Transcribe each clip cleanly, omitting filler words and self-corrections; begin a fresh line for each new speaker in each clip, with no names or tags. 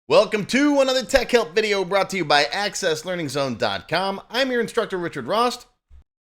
Welcome to another Tech Help video brought to you by AccessLearningZone.com. I'm your instructor, Richard Rost.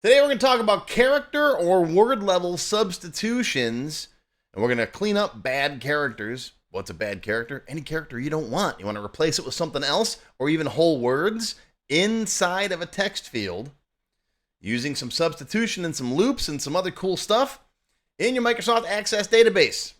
Today we're going to talk about character or word level substitutions, and we're going to clean up bad characters. What's a bad character? Any character you don't want. You want to replace it with something else, or even whole words inside of a text field, using some substitution and some loops and some other cool stuff in your Microsoft Access database.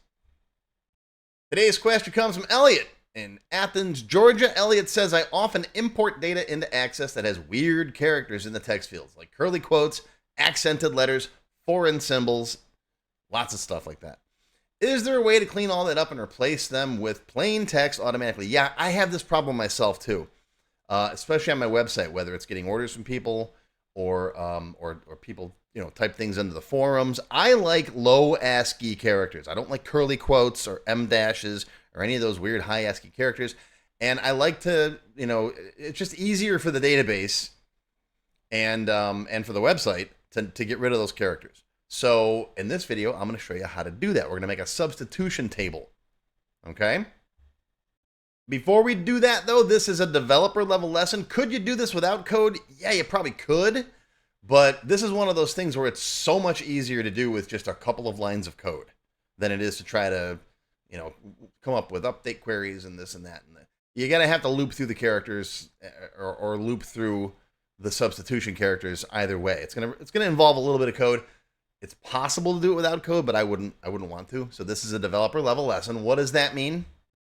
Today's question comes from Elliott in Athens, Georgia. Elliott says, I often import data into Access that has weird characters in the text fields, like curly quotes, accented letters, foreign symbols, lots of stuff like that. Is there a way to clean all that up and replace them with plain text automatically? Yeah, I have this problem myself too, especially on my website, whether it's getting orders from people or people type things into the forums. I like low ASCII characters. I don't like curly quotes or M dashes or any of those weird high ASCII characters. And I like to, it's just easier for the database and for the website to get rid of those characters. So in this video, I'm going to show you how to do that. We're going to make a substitution table. Okay. Before we do that though, this is a developer level lesson. Could you do this without code? Yeah, you probably could. But this is one of those things where it's so much easier to do with just a couple of lines of code than it is to try to, come up with update queries and this and that. And that. You got to have to loop through the characters or loop through the substitution characters either way. It's gonna involve a little bit of code. It's possible to do it without code, but I wouldn't want to. So this is a developer level lesson. What does that mean?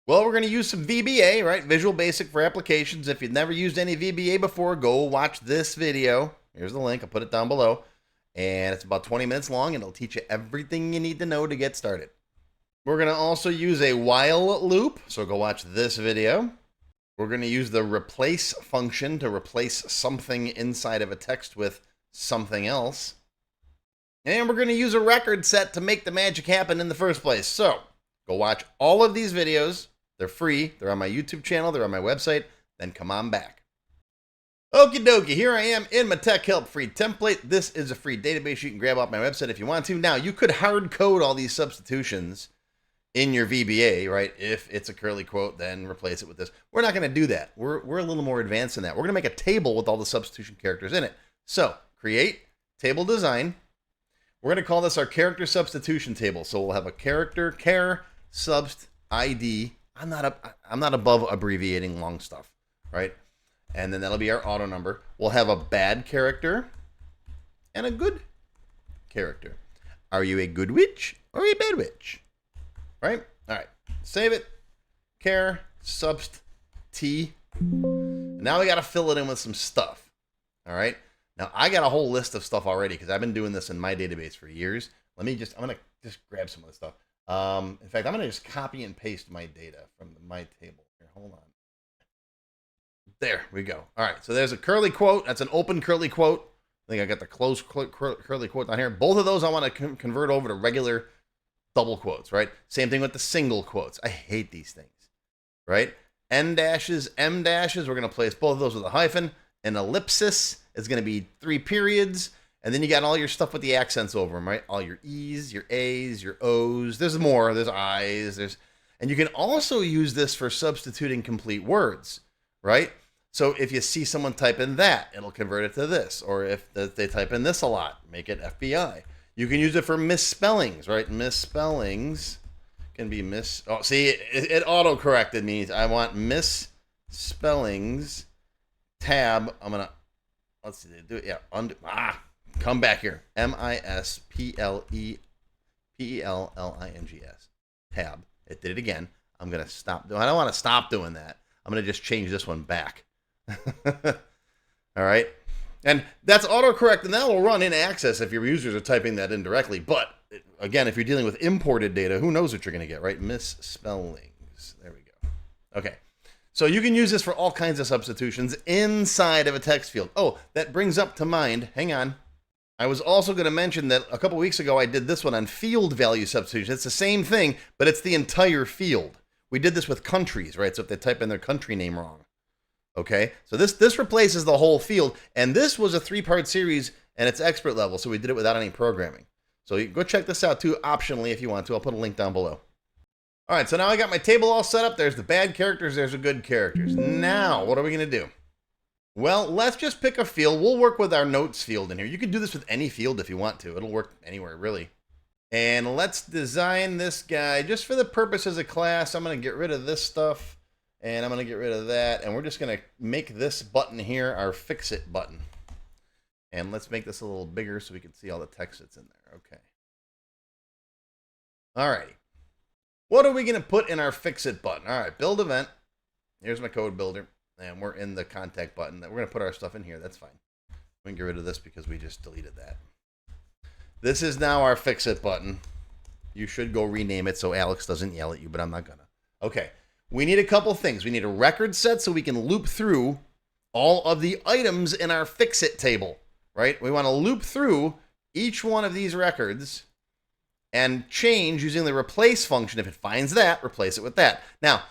Well, we're going to use some VBA, right? Visual Basic for Applications. If you've never used any VBA before, go watch this video. Here's the link. I'll put it down below. And it's about 20 minutes long, and it'll teach you everything you need to know to get started. We're going to also use a while loop. So go watch this video. We're going to use the replace function to replace something inside of a text with something else. And we're going to use a record set to make the magic happen in the first place. So go watch all of these videos. They're free. They're on my YouTube channel. They're on my website. Then come on back. Okie dokie, here I am in my Tech Help free template. This is a free database you can grab off my website if you want to. Now, you could hard code all these substitutions in your VBA, right? If it's a curly quote, then replace it with this. We're not going to do that. We're a little more advanced than that. We're going to make a table with all the substitution characters in it. So, create, table design. We're going to call this our character substitution table. So we'll have a character, char, subst, ID. I'm not above abbreviating long stuff, right? And then that'll be our auto number. We'll have a bad character and a good character. Are you a good witch or a bad witch? Right? All right. Save it. Char, subst, T. Now we got to fill it in with some stuff. All right. Now I got a whole list of stuff already because I've been doing this in my database for years. I'm going to just grab some of the stuff. In fact, I'm going to just copy and paste my data from my table. Here, hold on. There we go. All right, so there's a curly quote. That's an open curly quote. I think I got the close curly quote down here. Both of those I want to convert over to regular double quotes, right? Same thing with the single quotes. I hate these things, right? N dashes, M dashes. We're going to place both of those with a hyphen. An ellipsis is going to be 3 periods. And then you got all your stuff with the accents over them, right? All your E's, your A's, your O's. There's more. There's I's. And you can also use this for substituting complete words, right? So if you see someone type in that, it'll convert it to this. Or if they type in this a lot, make it FBI. You can use it for misspellings, right? Misspellings can be Oh, see, it auto-corrected me. I want misspellings tab. I'm going to, let's see, do it. Yeah, undo. Come back here. MISPLELLINGS. Tab. It did it again. I'm going to stop doing. I don't want to stop doing that. I'm going to just change this one back. All right. And that's autocorrect, and that will run in Access if your users are typing that in directly. But again, if you're dealing with imported data, who knows what you're going to get, right? Misspellings. There we go. Okay. So you can use this for all kinds of substitutions inside of a text field. Oh, that brings up to mind. Hang on. I was also going to mention that a couple weeks ago I did this one on field value substitution. It's the same thing, but it's the entire field. We did this with countries, right? So if they type in their country name wrong. Okay, so this replaces the whole field, and this was a 3-part series, and it's expert level, so we did it without any programming. So you go check this out too, optionally, if you want to. I'll put a link down below. All right, so now I got my table all set up. There's the bad characters, there's the good characters. Now, what are we going to do? Well, let's just pick a field. We'll work with our notes field in here. You can do this with any field if you want to. It'll work anywhere, really. And let's design this guy just for the purposes of class. I'm going to get rid of this stuff, and I'm going to get rid of that. And we're just going to make this button here our fix-it button. And let's make this a little bigger so we can see all the text that's in there. Okay. All righty. What are we going to put in our fix-it button? All right, build event. Here's my code builder. And we're in the contact button. We're going to put our stuff in here. That's fine. We can get rid of this because we just deleted that. This is now our fix-it button. You should go rename it so Alex doesn't yell at you, but I'm not going to. Okay. We need a couple things. We need a record set so we can loop through all of the items in our fix-it table, right? We want to loop through each one of these records and change using the replace function. If it finds that, replace it with that. Now,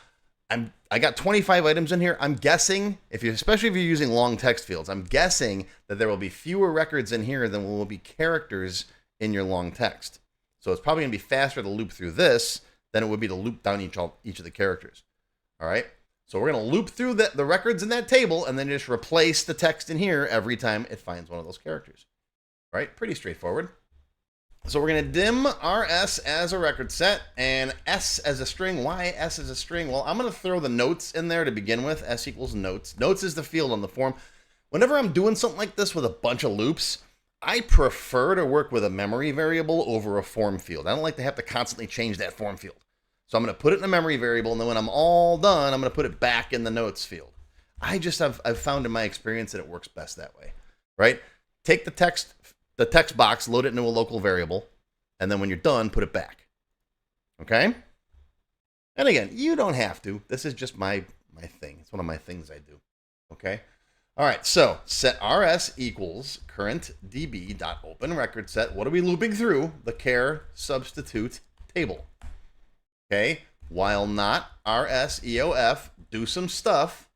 I got 25 items in here. I'm guessing, especially if you're using long text fields, I'm guessing that there will be fewer records in here than will be characters in your long text. So it's probably going to be faster to loop through this than it would be to loop down each of the characters. All right? So we're going to loop through the records in that table and then just replace the text in here every time it finds one of those characters. All right? Pretty straightforward. So we're going to dim rs as a record set and s as a string. Why s as a string? Well, I'm going to throw the notes in there to begin with. S equals notes. Notes is the field on the form. Whenever I'm doing something like this with a bunch of loops, I prefer to work with a memory variable over a form field. I don't like to have to constantly change that form field. So I'm going to put it in a memory variable, and then when I'm all done, I'm going to put it back in the notes field. I've found in my experience that it works best that way, right? Take the text box, load it into a local variable, and then when you're done, put it back. Okay? And again, you don't have to. This is just my thing. It's one of my things I do. Okay? All right, so set rs equals current db.open record set. What are we looping through? The char substitute table. Okay? While not rs eof, do some stuff.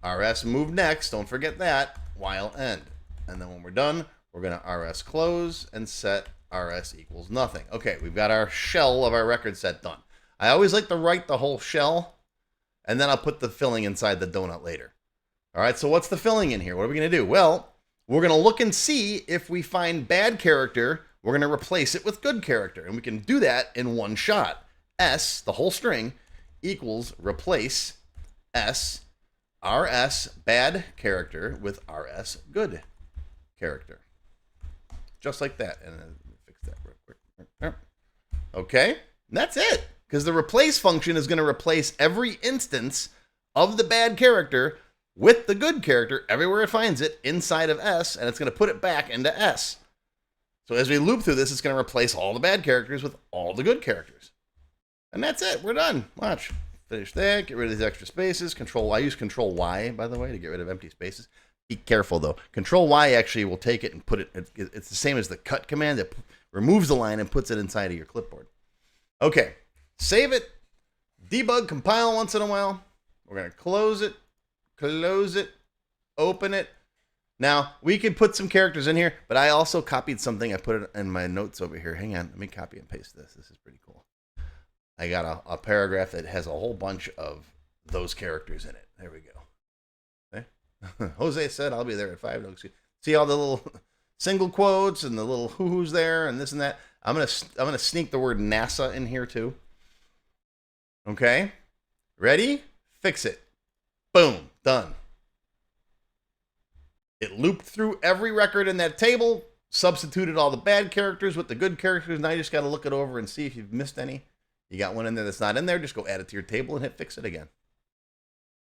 Rs move next, don't forget that. While end. And then when we're done, we're going to rs close and set rs equals nothing. Okay, we've got our shell of our record set done. I always like to write the whole shell, and then I'll put the filling inside the donut later. All right, so what's the filling in here? What are we going to do? Well, we're going to look and see if we find bad character, we're going to replace it with good character. And we can do that in one shot. S, the whole string, equals replace S, rs bad character with rs good character. Just like that. And then fix that real quick. Okay, and that's it. Because the replace function is going to replace every instance of the bad character with the good character everywhere it finds it inside of S, and it's going to put it back into S. So as we loop through this, it's going to replace all the bad characters with all the good characters. And that's it. We're done. Watch. Finish that. Get rid of these extra spaces. I use Control Y, by the way, to get rid of empty spaces. Be careful, though. Control Y actually will take it and put it. It's the same as the cut command that removes the line and puts it inside of your clipboard. Okay. Save it. Debug, compile once in a while. We're going to close it. Close it. Open it. Now, we could put some characters in here, but I also copied something. I put it in my notes over here. Hang on. Let me copy and paste this. This is pretty cool. I got a paragraph that has a whole bunch of those characters in it. There we go. Okay. Jose said, I'll be there at 5. See all the little single quotes and the little hoo-hoos there and this and that. I'm gonna sneak the word NASA in here too. Okay. Ready? Fix it. Boom. Done. It looped through every record in that table, substituted all the bad characters with the good characters. Now you just got to look it over and see if you've missed any. You got one in there that's not in there, just go add it to your table and hit fix it again.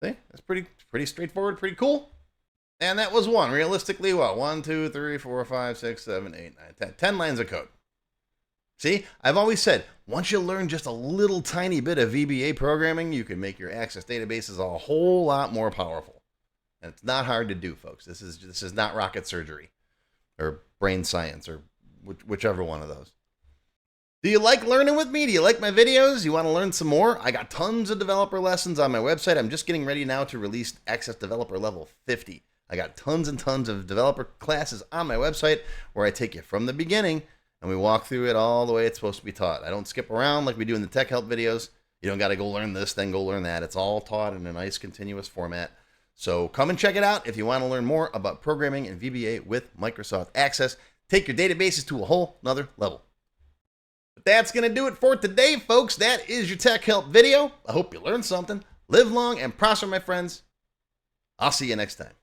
See? That's pretty straightforward, pretty cool. And that was one. Realistically, what? 1, 2, 3, 4, 5, 6, 7, 8, 9, 10. 10 lines of code. See? I've always said, once you learn just a little tiny bit of VBA programming, you can make your Access databases a whole lot more powerful. And it's not hard to do, folks. This is not rocket surgery or brain science or whichever one of those. Do you like learning with me? Do you like my videos? You want to learn some more? I got tons of developer lessons on my website. I'm just getting ready now to release Access Developer Level 50. I got tons and tons of developer classes on my website where I take you from the beginning and we walk through it all the way it's supposed to be taught. I don't skip around like we do in the TechHelp videos. You don't got to go learn this, then go learn that. It's all taught in a nice continuous format. So come and check it out if you want to learn more about programming in VBA with Microsoft Access. Take your databases to a whole nother level. But that's going to do it for today, folks. That is your Tech Help video. I hope you learned something. Live long and prosper, my friends. I'll see you next time.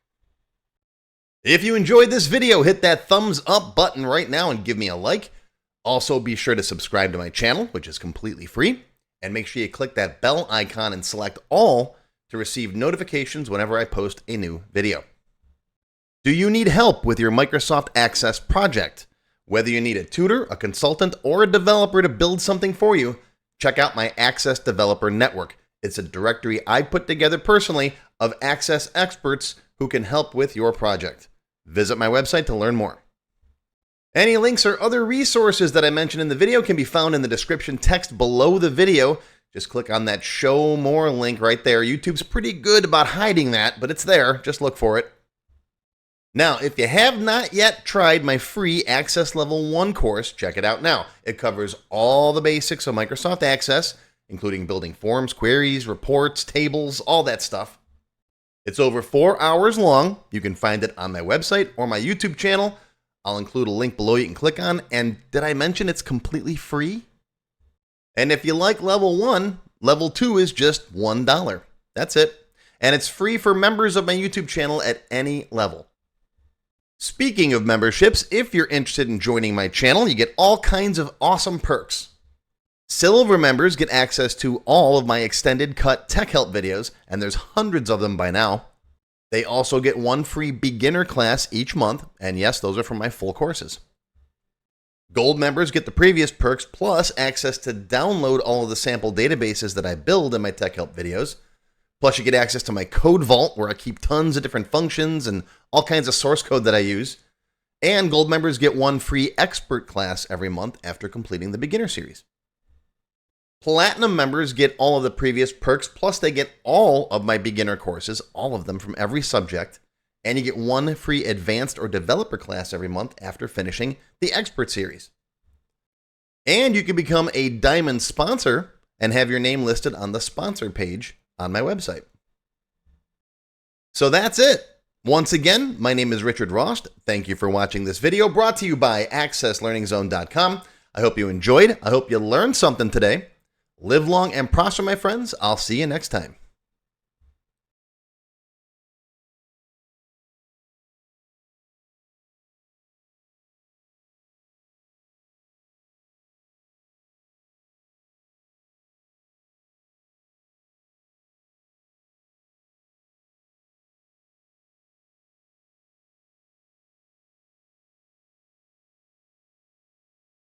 If you enjoyed this video, hit that thumbs up button right now and give me a like. Also, be sure to subscribe to my channel, which is completely free. And make sure you click that bell icon and select all to receive notifications whenever I post a new video. Do you need help with your Microsoft Access project? Whether you need a tutor, a consultant, or a developer to build something for you, check out my Access Developer Network. It's a directory I put together personally of Access experts who can help with your project. Visit my website to learn more. Any links or other resources that I mentioned in the video can be found in the description text below the video. Just click on that Show More link right there. YouTube's pretty good about hiding that, but it's there. Just look for it. Now, if you have not yet tried my free Access Level 1 course, check it out now. It covers all the basics of Microsoft Access, including building forms, queries, reports, tables, all that stuff. It's over 4 hours long. You can find it on my website or my YouTube channel. I'll include a link below you can click on. And did I mention it's completely free? And if you like Level 1, Level 2 is just $1. That's it. And it's free for members of my YouTube channel at any level. Speaking of memberships, if you're interested in joining my channel, you get all kinds of awesome perks. Silver members get access to all of my extended cut Tech Help videos, and there's hundreds of them by now. They also get one free beginner class each month, and yes, those are from my full courses. Gold members get the previous perks plus access to download all of the sample databases that I build in my Tech Help videos. Plus, you get access to my code vault where I keep tons of different functions and all kinds of source code that I use. And gold members get one free expert class every month after completing the beginner series. Platinum members get all of the previous perks, plus they get all of my beginner courses, all of them from every subject, and you get one free advanced or developer class every month after finishing the expert series. And you can become a diamond sponsor and have your name listed on the sponsor page on my website. So that's it. Once again, my name is Richard Rost. Thank you for watching this video brought to you by AccessLearningZone.com. I hope you enjoyed. I hope you learned something today. Live long and prosper, my friends. I'll see you next time.